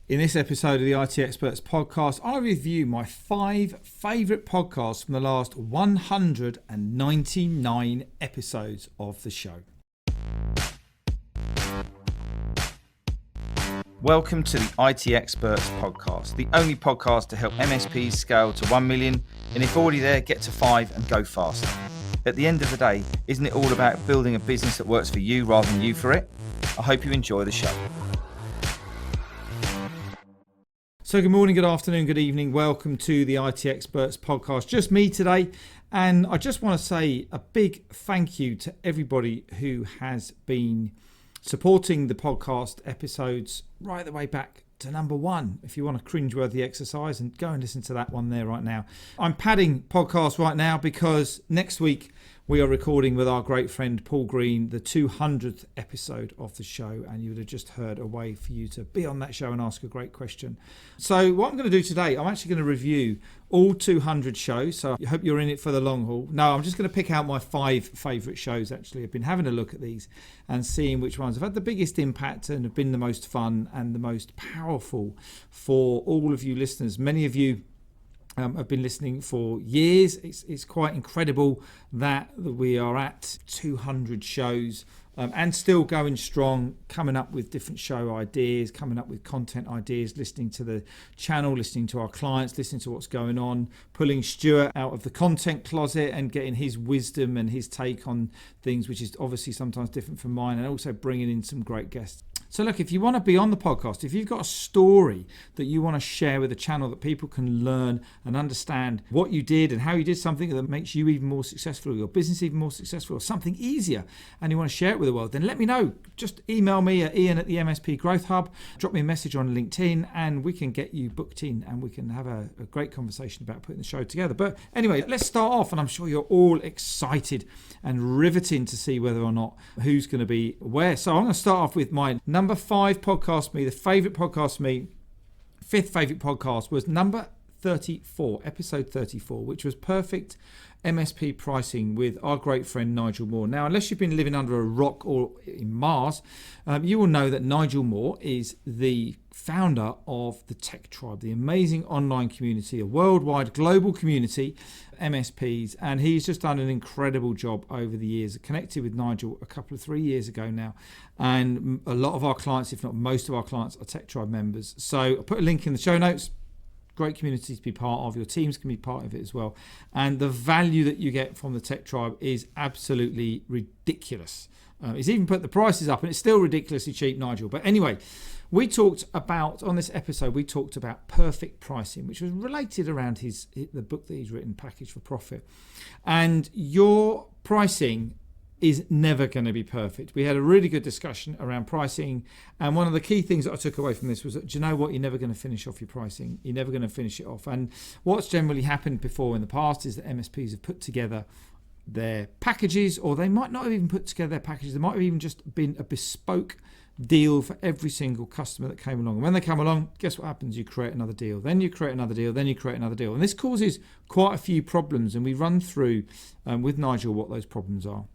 In this episode of the IT Experts Podcast, I review my 5 favourite podcasts from the last 199 episodes of the show. Welcome to the IT Experts Podcast, the only podcast to help MSPs scale to 1 million, and if already there, get to 5 and go faster. At the end of the day, isn't it all about building a business that works for you rather than you for it? I hope you enjoy the show. So good morning, good afternoon, good evening. Welcome to the IT Experts Podcast. Just me today. And I just want to say a big thank you to everybody who has been supporting the podcast episodes right the way back to number 1. If you want a cringeworthy exercise, and go and listen to that one there right now. I'm padding podcasts right now because next week we are recording with our great friend Paul Green the 200th episode of the show, and you would have just heard a way for you to be on that show and ask a great question. So what I'm going to do today, I'm actually going to review all 200 shows, so I hope you're in it for the long haul. No, I'm just going to pick out my 5 favourite shows. Actually, I've been having a look at these and seeing which ones have had the biggest impact and have been the most fun and the most powerful for all of you listeners. Many of you have been listening for years. It's quite incredible that we are at 200 shows and still going strong, coming up with different show ideas, coming up with content ideas, listening to the channel, listening to our clients, listening to what's going on, pulling Stuart out of the content closet and getting his wisdom and his take on things, which is obviously sometimes different from mine, and also bringing in some great guests. So look, if you want to be on the podcast, if you've got a story that you want to share with the channel that people can learn and understand what you did and how you did something that makes you even more successful, or your business even more successful, or something easier, and you want to share it with the world, then let me know. Just email me at ian@the MSP Growth Hub, drop me a message on LinkedIn, and we can get you booked in and we can have a great conversation about putting the show together. But anyway, let's start off, and I'm sure you're all excited and riveting to see whether or not who's going to be where. So I'm going to start off with my number 5 podcast for me, the favourite podcast for me. 5th favourite podcast was number 34, episode 34, which was Perfect MSP Pricing with our great friend Nigel Moore. Now, unless you've been living under a rock or in Mars, you will know that Nigel Moore is the founder of the Tech Tribe, the amazing online community, a worldwide global community, MSPs, and he's just done an incredible job over the years. I connected with Nigel a couple of 3 years ago now, and a lot of our clients, if not most of our clients, are Tech Tribe members. So I'll put a link in the show notes. Great community to be part of. Your teams can be part of it as well. And the value that you get from the Tech Tribe is absolutely ridiculous. He's even put the prices up and it's still ridiculously cheap, Nigel. But anyway, we talked about, on this episode, we talked about perfect pricing, which was related around the book that he's written, Package for Profit. And your pricing is never going to be perfect. We had a really good discussion around pricing, and one of the key things that I took away from this was that, do you know what, you're never going to finish off your pricing. You're never going to finish it off. And what's generally happened before in the past is that MSPs have put together their packages, or they might not have even put together their packages. There might have even just been a bespoke deal for every single customer that came along. And when they come along, guess what happens? You create another deal, then you create another deal, then you create another deal. And this causes quite a few problems, and we run through with Nigel what those problems are,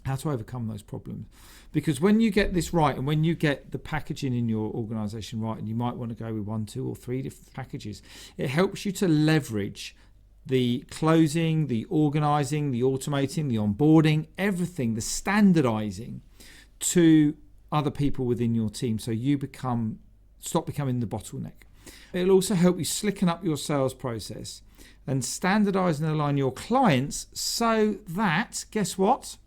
how to overcome those problems. Because when you get this right, and when you get the packaging in your organization right, and you might want to go with 1, 2 or 3 different packages, it helps you to leverage the closing, the organizing, the automating, the onboarding, everything, the standardizing to other people within your team, so you stop becoming the bottleneck. It'll also help you slicken up your sales process and standardize and align your clients so that, guess what?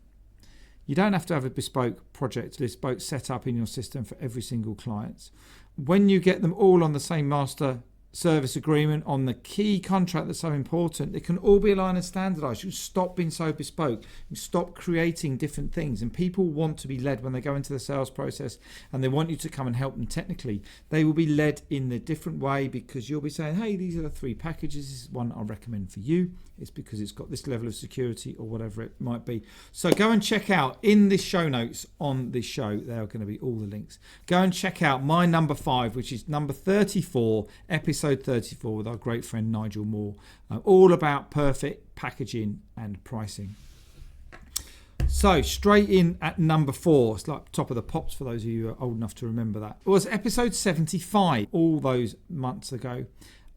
You don't have to have a bespoke project, bespoke setup in your system for every single client. When you get them all on the same master service agreement, on the key contract that's so important, it can all be aligned and standardized. You stop being so bespoke. You stop creating different things. And people want to be led when they go into the sales process, and they want you to come and help them technically. They will be led in a different way, because you'll be saying, hey, these are the 3 packages. This is one I recommend for you. It's because it's got this level of security, or whatever it might be. So go and check out in the show notes on this show, there are going to be all the links. Go and check out my number 5, which is number 34, episode 34, with our great friend Nigel Moore, all about perfect packaging and pricing. So straight in at number 4, it's like top of the pops for those of you who are old enough to remember that. It was episode 75, all those months ago,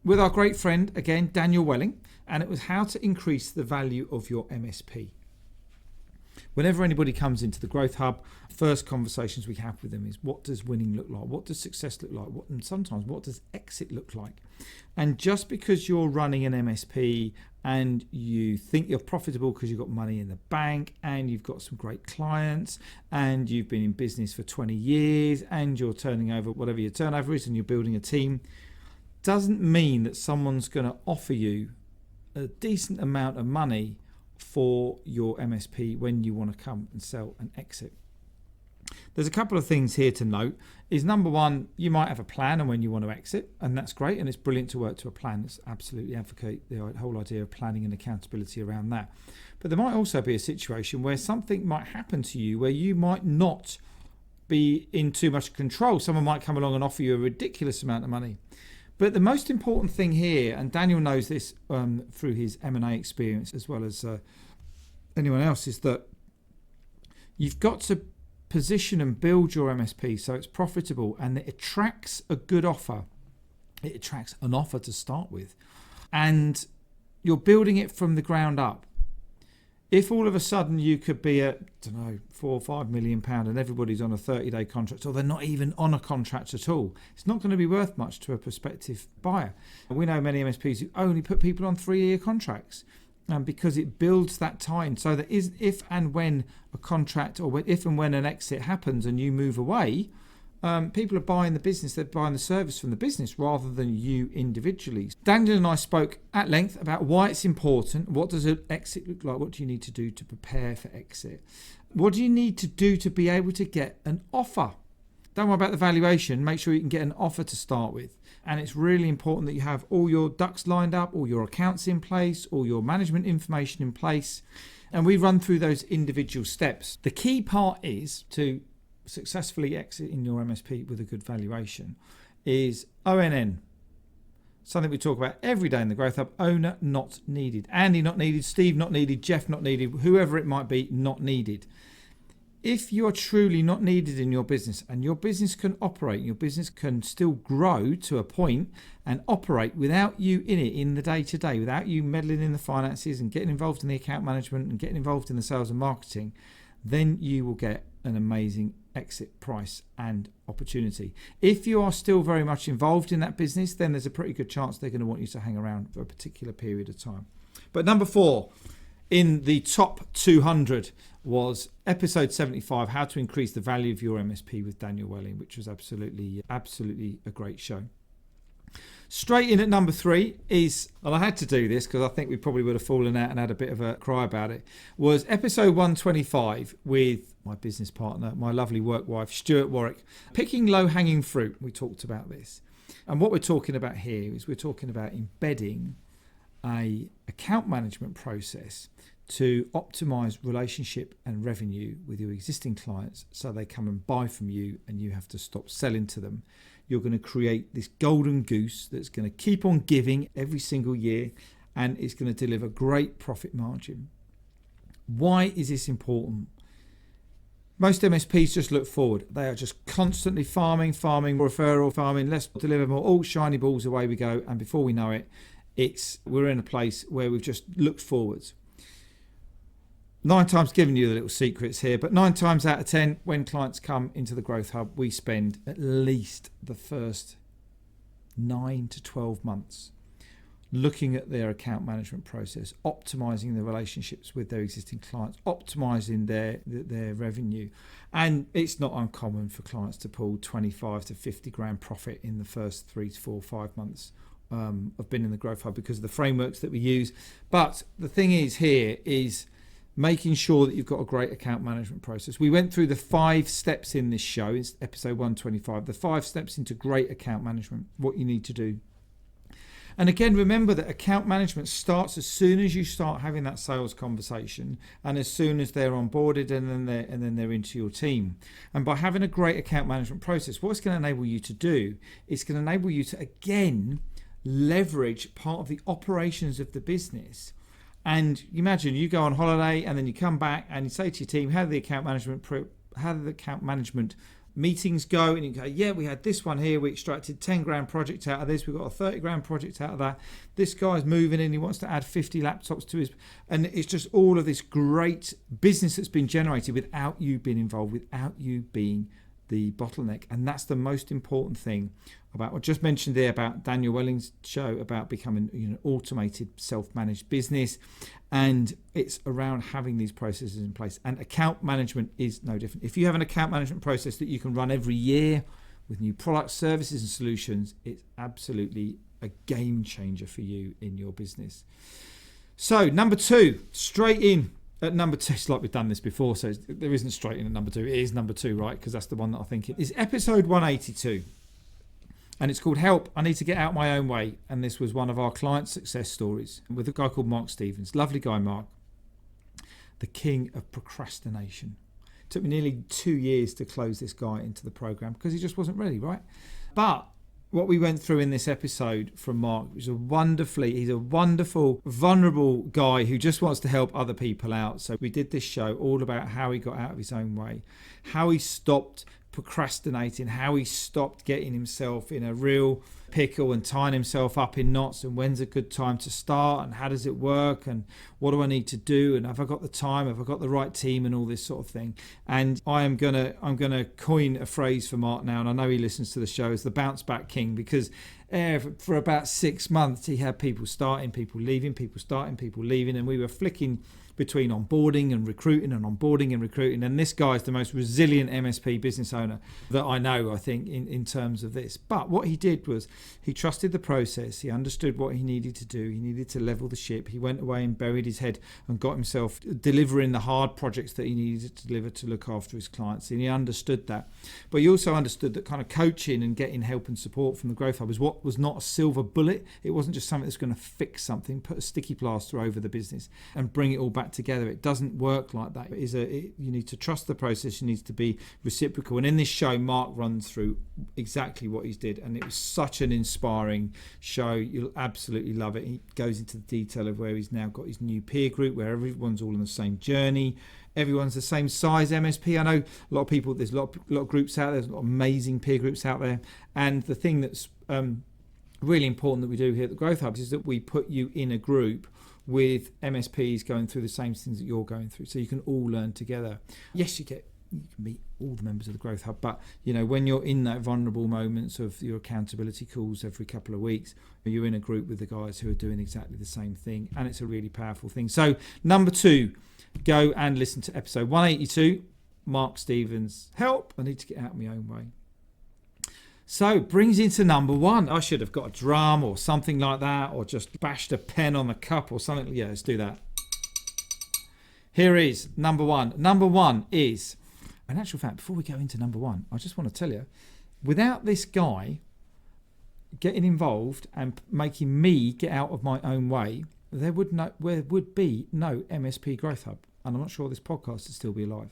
with our great friend, again, Daniel Welling, and it was how to increase the value of your MSP. Whenever anybody comes into the Growth Hub, first conversations we have with them is, what does winning look like? What does success look like? And sometimes, what does exit look like? And just because you're running an MSP and you think you're profitable because you've got money in the bank and you've got some great clients and you've been in business for 20 years and you're turning over whatever your turnover is and you're building a team, doesn't mean that someone's going to offer you a decent amount of money for your MSP when you want to come and sell and exit. There's a couple of things here to note. Is number one, you might have a plan on when you want to exit, and that's great, and it's brilliant to work to a plan. Let's absolutely advocate the whole idea of planning and accountability around that. But there might also be a situation where something might happen to you where you might not be in too much control. Someone might come along and offer you a ridiculous amount of money. But the most important thing here, and Daniel knows this through his M&A experience as well as anyone else, is that you've got to position and build your MSP so it's profitable and it attracts a good offer. It attracts an offer to start with. And you're building it from the ground up. If all of a sudden you could be at, I don't know, £4 or £5 million and everybody's on a 30-day contract, or they're not even on a contract at all, it's not going to be worth much to a prospective buyer. We know many MSPs who only put people on 3-year contracts because it builds that time so that if and when a contract or if and when an exit happens and you move away, people are buying the business, they're buying the service from the business rather than you individually. Daniel and I spoke at length about why it's important. What does an exit look like? What do you need to do to prepare for exit? What do you need to do to be able to get an offer? Don't worry about the valuation. Make sure you can get an offer to start with. And it's really important that you have all your ducks lined up, all your accounts in place, all your management information in place. And we run through those individual steps. The key part is to successfully exit in your MSP with a good valuation is ONN. Something we talk about every day in the Growth Hub. Owner not needed. Andy not needed. Steve not needed. Jeff not needed. Whoever it might be, not needed. If you're truly not needed in your business and your business can operate, your business can still grow to a point and operate without you in it in the day-to-day, without you meddling in the finances and getting involved in the account management and getting involved in the sales and marketing, then you will get an amazing exit price and opportunity. If you are still very much involved in that business, then there's a pretty good chance they're going to want you to hang around for a particular period of time. But number 4 in the top 200 was episode 75, how to increase the value of your MSP with Daniel Welling, which was absolutely a great show. Straight in at number 3 is, and I had to do this because I think we probably would have fallen out and had a bit of a cry about it, was episode 125 with my business partner, my lovely work wife, Stuart Warwick, picking low-hanging fruit. We talked about this. And what we're talking about here is we're talking about embedding a account management process to optimize relationship and revenue with your existing clients so they come and buy from you and you have to stop selling to them. You're going to create this golden goose that's going to keep on giving every single year and it's going to deliver great profit margin. Why is this important? Most MSPs just look forward. They are just constantly farming, referral farming. Let's deliver more. All shiny balls, away we go. And before we know it, we're in a place where we've just looked forwards. 9 times giving you the little secrets here, but 9 times out of 10, when clients come into the Growth Hub, we spend at least the first 9 to 12 months looking at their account management process, optimizing the relationships with their existing clients, optimizing their revenue. And it's not uncommon for clients to pull 25 to 50 grand profit in the first 3 to 4, 5 months of being in the Growth Hub because of the frameworks that we use. But the thing is here is making sure that you've got a great account management process. We went through the 5 steps in this show, it's episode 125, the 5 steps into great account management, what you need to do. And again, remember that account management starts as soon as you start having that sales conversation and as soon as they're onboarded and then they're into your team. And by having a great account management process, what it's going to enable you to do, it's going to enable you to, again, leverage part of the operations of the business And you imagine you go on holiday and then you come back and you say to your team, how did the account management meetings go? And you go, yeah, we had this one here, we extracted 10 grand project out of this, we got a 30 grand project out of that, this guy's moving in, he wants to add 50 laptops to his, and it's just all of this great business that's been generated without you being involved, without you being the bottleneck. And that's the most important thing about, I just mentioned there about Daniel Welling's show about becoming an automated self-managed business, and it's around having these processes in place. And account management is no different. If you have an account management process that you can run every year with new products, services and solutions, it's absolutely a game changer for you in your business. So number 2, straight in at number 2, it's like we've done this before, so there isn't straight in at number 2. It is number 2, right? Because that's the one that I think it is. Episode 182. And it's called Help, I Need to Get Out My Own Way. And this was one of our client success stories with a guy called Mark Stevens. Lovely guy, Mark. The king of procrastination. It took me nearly 2 years to close this guy into the program because he just wasn't ready, right? But what we went through in this episode from Mark was he's a wonderful, vulnerable guy who just wants to help other people out. So we did this show all about how he got out of his own way, how he stopped procrastinating, how he stopped getting himself in a real pickle and tying himself up in knots, and when's a good time to start, and how does it work, and what do I need to do, and have I got the time, have I got the right team, and all this sort of thing. And I'm gonna coin a phrase for Mark now, and I know he listens to the show, as the bounce back king, because for about 6 months he had people starting, people leaving, people starting, people leaving, and we were flicking between onboarding and recruiting and onboarding and recruiting. And this guy is the most resilient MSP business owner that I know, I think, in terms of this. But what he did was he trusted the process. He understood what he needed to do. He needed to level the ship. He went away and buried his head and got himself delivering the hard projects that he needed to deliver to look after his clients. And he understood that. But he also understood that kind of coaching and getting help and support from the Growth Hub was not a silver bullet. It wasn't just something that's going to fix something, put a sticky plaster over the business and bring it all back together. It doesn't work like that. You need to trust the process. You need to be reciprocal. And in this show, Mark runs through exactly what he's did, and it was such an inspiring show. You'll absolutely love it. He goes into the detail of where he's now got his new peer group, where everyone's all on the same journey. Everyone's the same size MSP. I know a lot of people, there's a lot of groups out there. There's a lot of amazing peer groups out there. And the thing that's really important that we do here at the Growth Hub is that we put you in a group with MSPs going through the same things that you're going through, so you can all learn together. Yes, you can meet all the members of the Growth Hub, but when you're in that vulnerable moments of your accountability calls every couple of weeks, you're in a group with the guys who are doing exactly the same thing, and it's a really powerful thing. So number 2, go and listen to episode 182, Mark Stevens, Help, I Need to Get Out of My Own Way. So brings into number 1. I should have got a drum or something like that, or just bashed a pen on the cup or something. Yeah, let's do that. Here is number 1. Number 1 is, in actual fact, before we go into number 1, I just want to tell you, without this guy getting involved and making me get out of my own way, there would be no MSP Growth Hub. And I'm not sure this podcast would still be alive.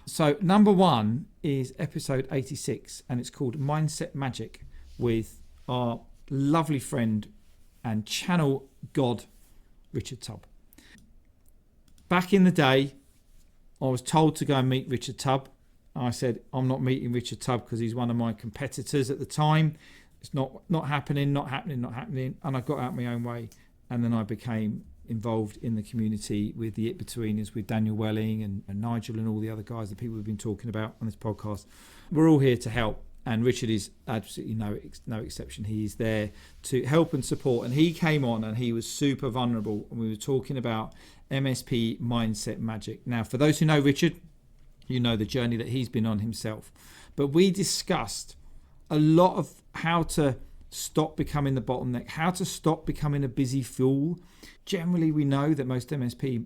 So number 1 is episode 86, and it's called Mindset Magic, with our lovely friend and channel god, Richard Tubb. Back in the day, I was told to go and meet Richard Tubb. I said, I'm not meeting Richard Tubb because he's one of my competitors at the time. It's not happening. And I got out my own way. And then I became involved in the community with the it-betweeners, with Daniel Welling and Nigel and all the other guys, the people we've been talking about on this podcast. We're all here to help, and Richard is absolutely no exception. He is there to help and support, and he came on and he was super vulnerable, and we were talking about MSP Mindset Magic. Now, for those who know Richard, you know the journey that he's been on himself, but we discussed a lot of how to stop becoming the bottleneck, how to stop becoming a busy fool. Generally, we know that most MSP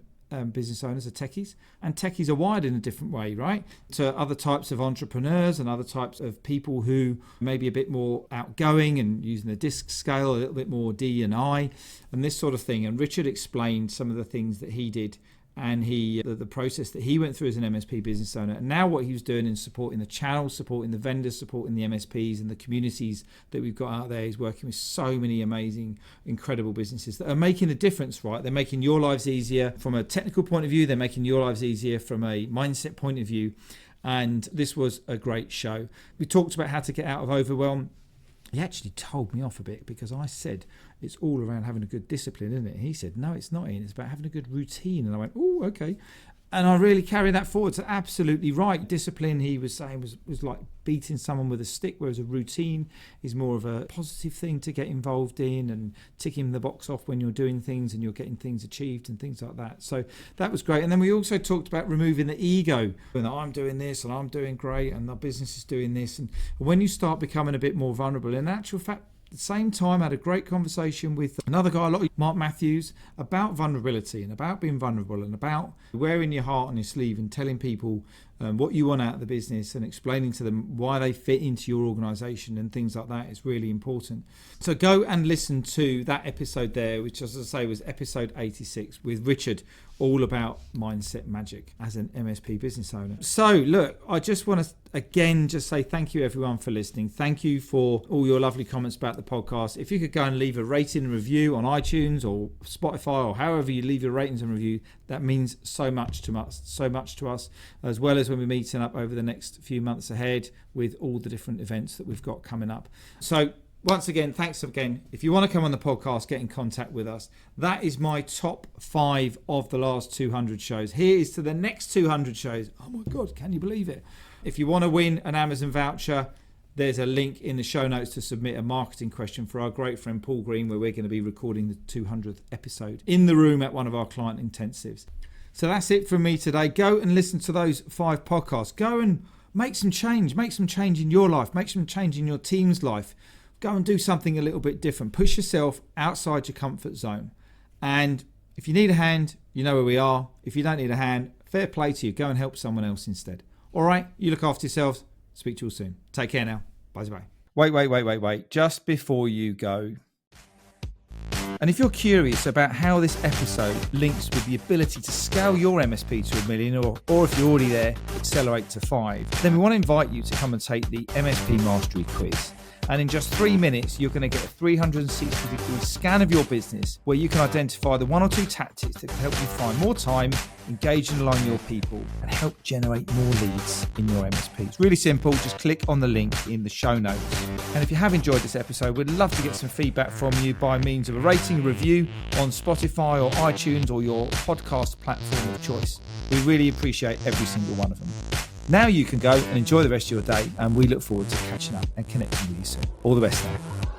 business owners are techies, and techies are wired in a different way, right, to other types of entrepreneurs and other types of people who may be a bit more outgoing and using the DISC scale, a little bit more D and I and this sort of thing. And Richard explained some of the things that he did and the process that he went through as an MSP business owner, and now what he was doing in supporting the channels, supporting the vendors, supporting the MSPs and the communities that we've got out there. He's working with so many amazing, incredible businesses that are making a difference, right? They're making your lives easier from a technical point of view. They're making your lives easier from a mindset point of view. And this was a great show. We talked about how to get out of overwhelm. He actually told me off a bit because I said it's all around having a good discipline, isn't it? He said, no, it's not, Ian. It's about having a good routine. And I went, oh, okay. And I really carry that forward. So absolutely right. Discipline, he was saying, was like beating someone with a stick, whereas a routine is more of a positive thing to get involved in and ticking the box off when you're doing things and you're getting things achieved and things like that. So that was great. And then we also talked about removing the ego. And I'm doing this and I'm doing great and our business is doing this. And when you start becoming a bit more vulnerable, in actual fact, at the same time, I had a great conversation with another guy, Mark Matthews, about vulnerability and about being vulnerable and about wearing your heart on your sleeve and telling people what you want out of the business and explaining to them why they fit into your organisation and things like that is really important. So go and listen to that episode there, which, as I say, was episode 86 with Richard, all about mindset magic as an MSP business owner. So look, I just want to again just say thank you everyone for listening. Thank you for all your lovely comments about the podcast. If you could go and leave a rating and review on iTunes or Spotify or however you leave your ratings and review, that means so much to us, as well as when we're meeting up over the next few months ahead with all the different events that we've got coming up. So once again, thanks again. If you want to come on the podcast, get in contact with us. That is my top 5 of the last 200 shows. Here is to the next 200 shows. Oh my God, can you believe it? If you want to win an Amazon voucher, there's a link in the show notes to submit a marketing question for our great friend Paul Green, where we're going to be recording the 200th episode in the room at one of our client intensives. So that's it from me today. Go and listen to those 5 podcasts. Go and make some change. Make some change in your life. Make some change in your team's life. Go and do something a little bit different. Push yourself outside your comfort zone. And if you need a hand, you know where we are. If you don't need a hand, fair play to you. Go and help someone else instead. All right, you look after yourselves. Speak to you all soon. Take care now. Bye-bye. Wait. Just before you go. And if you're curious about how this episode links with the ability to scale your MSP to $1 million, or if you're already there, accelerate to 5, then we want to invite you to come and take the MSP Mastery Quiz. And in just 3 minutes, you're going to get a 360-degree scan of your business where you can identify the 1 or 2 tactics that can help you find more time, engage and align your people, and help generate more leads in your MSP. It's really simple. Just click on the link in the show notes. And if you have enjoyed this episode, we'd love to get some feedback from you by means of a rating, review on Spotify or iTunes or your podcast platform of choice. We really appreciate every single one of them. Now you can go and enjoy the rest of your day, and we look forward to catching up and connecting with you soon. All the best now.